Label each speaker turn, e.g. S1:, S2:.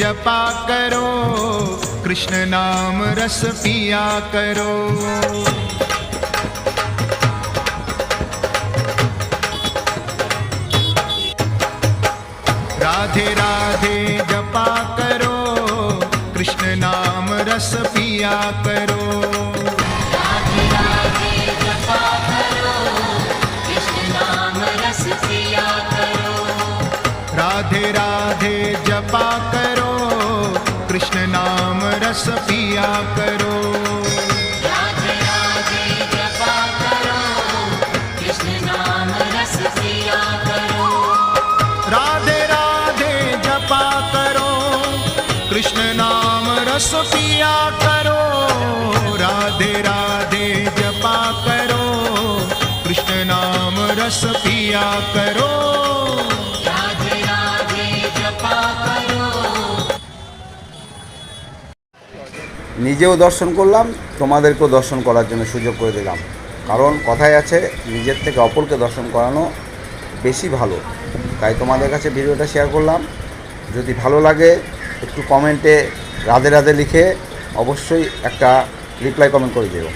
S1: जपा करो, कृष्ण नाम रस पिया करो। राधे राधे जपा करो, कृष्ण नाम रस पिया करो।
S2: राधे राधे जपा करो, कृष्ण नाम रस पिया करो।
S1: राधे राधे जपा करो, कृष्ण नाम रस पिया करो।
S2: राधे राधे जपा करो, कृष्ण नाम रस पिया करो।
S1: राधे राधे जपा करो, कृष्ण नाम रस पिया करो। राधे राधे जपा करो, कृष्ण नाम रस पिया करो।
S2: राधे राधे जपा करो।
S3: নিজেও দর্শন করলাম, তোমাদেরকেও দর্শন করার জন্য সুযোগ করে দিলাম। কারণ কথায় আছে, নিজের থেকে অপরকে দর্শন করানো বেশি ভালো। তাই তোমাদের কাছে ভিডিওটা শেয়ার করলাম। যদি ভালো লাগে একটু কমেন্টে রাধে রাধে লিখে অবশ্যই একটা রিপ্লাই কমেন্ট করে দিও।